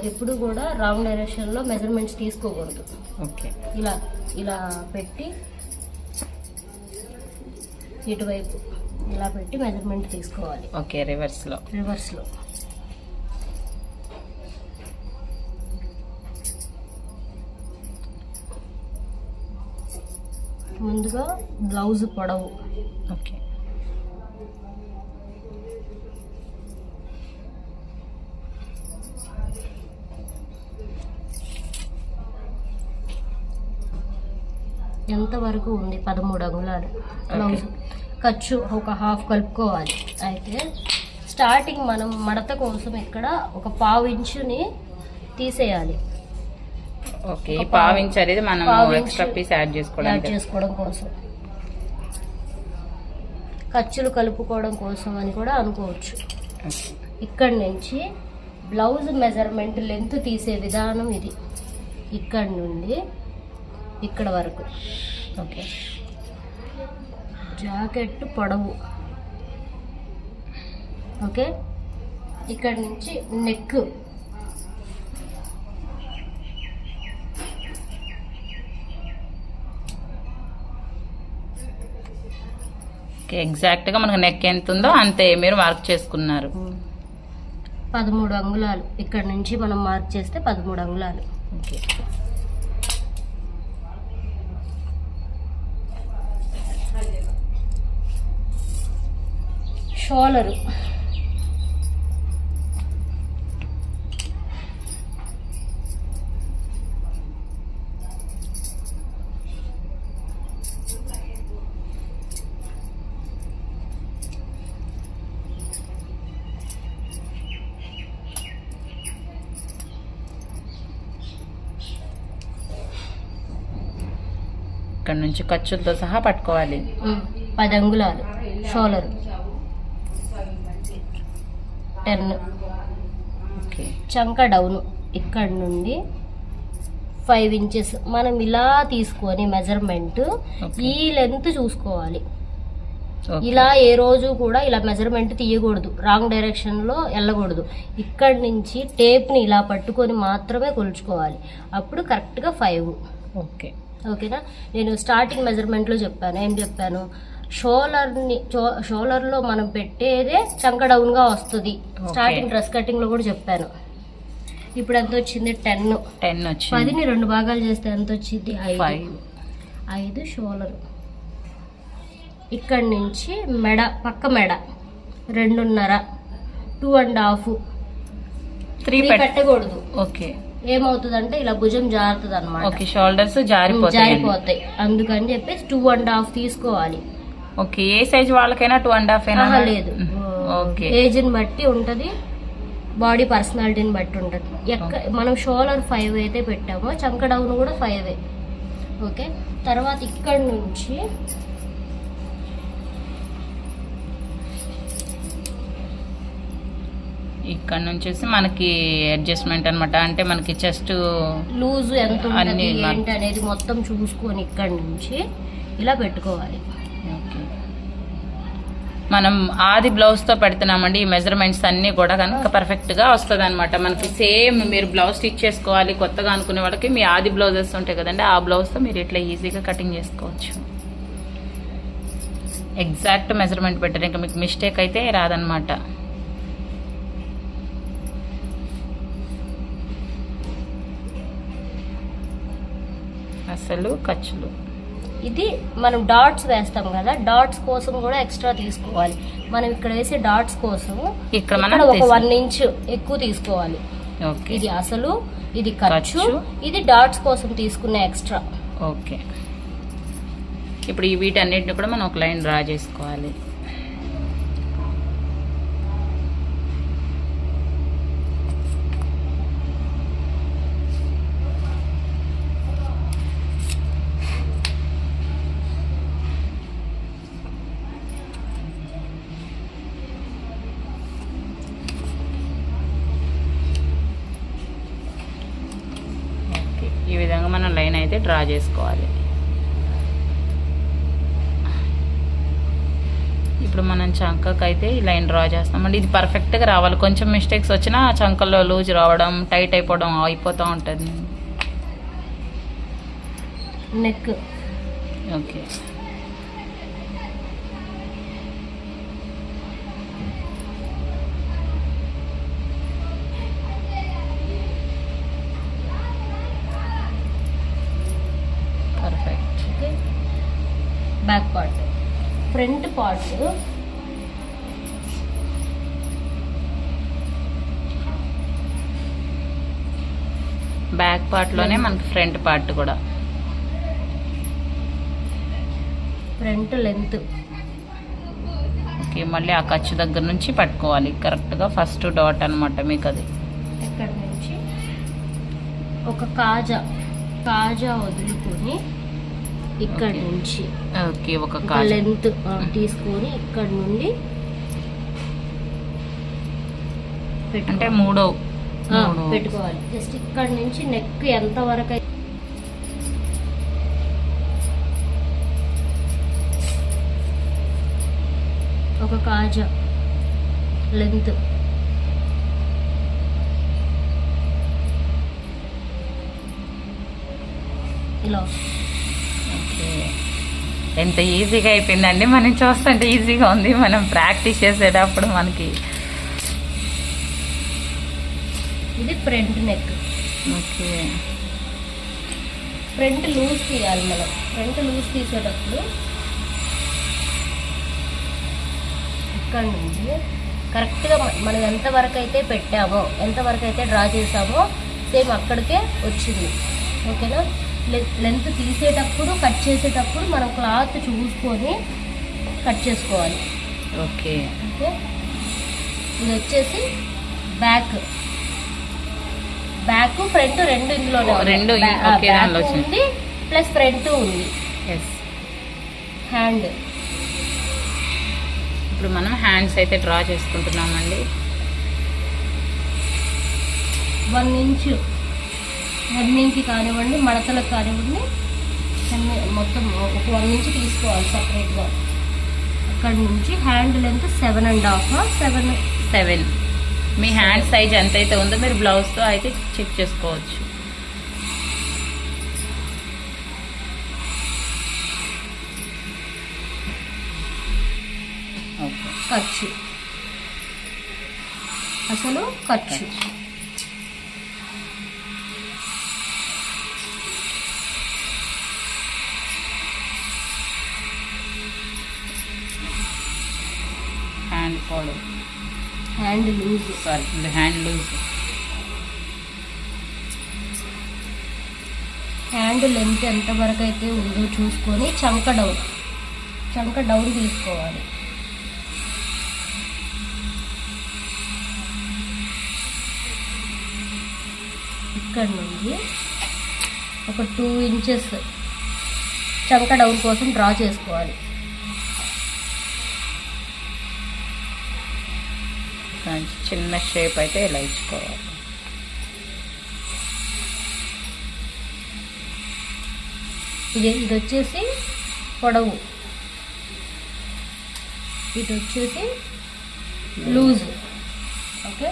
ఎప్పుడు కూడా రాంగ్ డైరెక్షన్లో మెజర్మెంట్స్ తీసుకోకూడదు. ఓకే, ఇలా ఇలా పెట్టి ఇటువైపు ఇలా పెట్టి మెజర్మెంట్ తీసుకోవాలి. ఓకే, రివర్స్లో ముందుగా బ్లౌజ్ పొడవు. ఓకే, ఎంత వరకు ఉంది? 13 అంగుళాలు బ్లౌజ్. ఖర్చు ఒక హాఫ్ కలుపుకోవాలి. అయితే స్టార్టింగ్ మనం మడత కోసం ఇక్కడ ఒక 1/2 ఇంచుని తీసేయాలి. ఓకే, 1/2 ఇంచ్ అనేది మనం ఎక్స్ట్రా పీస్ యాడ్ చేసుకోవడం కోసం, ఖర్చులు కలుపుకోవడం కోసం అని కూడా అనుకోవచ్చు. ఇక్కడి నుంచి బ్లౌజ్ మెజర్మెంట్ లెంత్ తీసే విధానం ఇది. ఇక్కడి నుండి ఇక్కడ వరకు. ఓకే, జాకెట్ పొడవు. ఓకే, ఇక్కడ నుంచి నెక్. ఎగ్జాక్ట్గా మనకు నెక్ ఎంత ఉందో అంతే మీరు మార్క్ చేసుకున్నారు. 13 అంగుళాలు. ఇక్కడ నుంచి మనం మార్క్ చేస్తే 13 అంగుళాలు. ఓకే, షోలరు. ఇక్కడ నుంచి ఖర్చులతో సహా పట్టుకోవాలి. 10 అంగుళాలు షోలర్. 10. ఓకే, చంక డౌన్. ఇక్కడ నుండి 5 ఇంచెస్ మనం ఇలా తీసుకొని మెజర్మెంట్ ఈ లెంత్ చూసుకోవాలి. ఇలా ఏ రోజు కూడా ఇలా మెజర్మెంట్ తీయకూడదు, రాంగ్ డైరెక్షన్లో వెళ్ళకూడదు. ఇక్కడి నుంచి టేప్ని ఇలా పట్టుకొని మాత్రమే కొలుచుకోవాలి. అప్పుడు కరెక్ట్గా 5. ఓకే, ఓకేనా? నేను స్టార్టింగ్ మెజర్మెంట్లో చెప్పాను. ఏం చెప్పాను? షోలర్లో మనం పెట్టేదే చంక డౌన్గా వస్తుంది. స్టార్టింగ్ డ్రెస్ కటింగ్లో కూడా చెప్పాను. ఇప్పుడు ఎంత వచ్చింది? 10 వచ్చింది. 10ని 2 భాగాలు చేస్తే ఎంత వచ్చింది? 5 షోలర్. ఇక్కడి నుంచి మెడ, పక్క మెడ 2.5, 2.5, 3 పెట్టకూడదు. ఓకే, ఏమవుతుందంటే ఇలా భుజం జారుతుంది అనమాట. ఓకే, షోల్డర్స్ జారిపోతాయి. అందుకని చెప్పేసి 2.5 తీసుకోవాలి. ఓకే, ఏ సైజ్ వాళ్ళకైనా 2.5 లేదు, ఓకే, ఏజ్ని బట్టి ఉంటది, బాడీ పర్సనాలిటీని బట్టి ఉంటది. మనం షోలర్ 5 అయితే పెట్టామో చంక డౌన్ కూడా 5. ఓకే, తర్వాత ఇక్కడ నుంచి ఇక్కడ నుంచి మనకి అడ్జస్ట్మెంట్ అనమాట. అంటే మనకి చెస్ట్ లూజ్ ఎంత ఉంటుంది ఏంటి అనేది మొత్తం చూసుకొని ఇక్కడ నుంచి ఇలా పెట్టుకోవాలి. మనం ఆది బ్లౌజ్తో పెడుతున్నామండి. ఈ మెజర్మెంట్స్ అన్నీ కూడా కనుక పర్ఫెక్ట్గా వస్తుంది అనమాట. మనకి సేమ్ మీరు బ్లౌజ్ స్టిచ్ చేసుకోవాలి కొత్తగా అనుకునే వాళ్ళకి మీ ఆది బ్లౌజెస్ ఉంటాయి కదండి, ఆ బ్లౌజ్తో మీరు ఇట్లా ఈజీగా కటింగ్ చేసుకోవచ్చు. ఎగ్జాక్ట్ మెజర్మెంట్ పెట్టారు, ఇంకా మీకు మిస్టేక్ అయితే రాదనమాట. అసలు ఖర్చులు ఇది మనం డాట్స్ వేస్తాం కదా, డాట్స్ కోసం కూడా ఎక్స్ట్రా తీసుకోవాలి. మనం ఇక్కడ వేసే డాట్స్ కోసం ఇక్కడ ఒక 1 ఇంచ్ ఎక్కువ తీసుకోవాలి. ఇది అసలు, ఇది ఖర్చు, ఇది డాట్స్ కోసం తీసుకునే ఎక్స్ట్రా. ఓకే, ఇప్పుడు ఈ వీటన్నిటిని కూడా మనం ఒక లైన్ డ్రా చేసుకోవాలి. ఈ విధంగా మనం లైన్ అయితే డ్రా చేసుకోవాలి. ఇప్పుడు మనం చంకకి అయితే ఈ లైన్ డ్రా చేస్తామండి. ఇది పర్ఫెక్ట్గా రావాలి. కొంచెం మిస్టేక్స్ వచ్చినా చంకల్లో లూజ్ రావడం, టైట్ అయిపోవడం అయిపోతూ ఉంటుంది. Neck okay, perfect. Okay, back part. Front part back పార్ట్లోనే మనకి ఫ్రంట్ పార్ట్ కూడా. Front length. ఓకే, మళ్ళీ ఆ ఖర్చు దగ్గర నుంచి పట్టుకోవాలి కరెక్ట్గా. ఫస్ట్ డాట్ అనమాట మీకు అది. ఇక్కడ నుంచి ఒక కాజా వదులుకొని ఇక్కడ నుంచి ఓకే, ఒక లెంత్ తీసుకొని ఇక్కడ నుండి అంటే మూడో పెట్టుకోవాలి. జస్ట్ ఇక్కడ నుంచి నెక్ ఎంత వరకు ఒక కాజా లెంత్ ఇలా. ఓకే, ఎంత ఈజీగా అయిపోయిందండి. మనం చూస్తుంటే ఈజీగా ఉంది, మనం ప్రాక్టీస్ చేసేటప్పుడు మనకి. ఇది front neck. Okay, front loose తీయాలి మనం. ఫ్రంట్ లూజ్ తీసేటప్పుడు ఇక్కడ నుంచి కరెక్ట్గా మనం ఎంతవరకు అయితే పెట్టామో, ఎంతవరకు అయితే డ్రా చేసామో సేమ్ అక్కడికే వచ్చింది. ఓకేనా? లెంత్ తీసేటప్పుడు, కట్ చేసేటప్పుడు మనం క్లాత్ చూసుకొని కట్ చేసుకోవాలి. Okay, okay. ఇది వచ్చేసి బ్యాక్ ఫ్రంట్ రెండు ఇందులోనే రెండు ఒకే దానిలో ఉంది, ప్లస్ ఫ్రంట్ ఉంది. హ్యాండ్. ఇప్పుడు మనం హ్యాండ్స్ అయితే డ్రా చేసుకుంటున్నామండి. 1 ఇంచు హెమ్మింగ్కి కానివ్వండి, మడతలకు కానివ్వండి, మొత్తం ఒక 1 ఇంచ్ తీసుకోవాలి సపరేట్గా. అక్కడ నుంచి హ్యాండ్ లెంత్ 7.5 7. మీ హ్యాండ్ సైజ్ ఎంత అయితే ఉందో మీరు బ్లౌజ్తో అయితే చెక్ చేసుకోవచ్చు. ఖర్చు అసలు ఖర్చు హ్యాండ్ పొడవు, hand loose, sorry hand loose. Hand length ఎంతవరకు అయితే ఉందో చూసుకొని చంక డౌన్ తీసుకోవాలి. ఇక్కడ నుండి ఒక 2 ఇంచెస్ చంక డౌన్ కోసం డ్రా చేసుకోవాలి. చిన్న షేప్ అయితే ఇలా ఇచ్చుకోవాలి. ఇది వచ్చేసి పొడవు, ఇది వచ్చేసి లూజ్. ఓకే,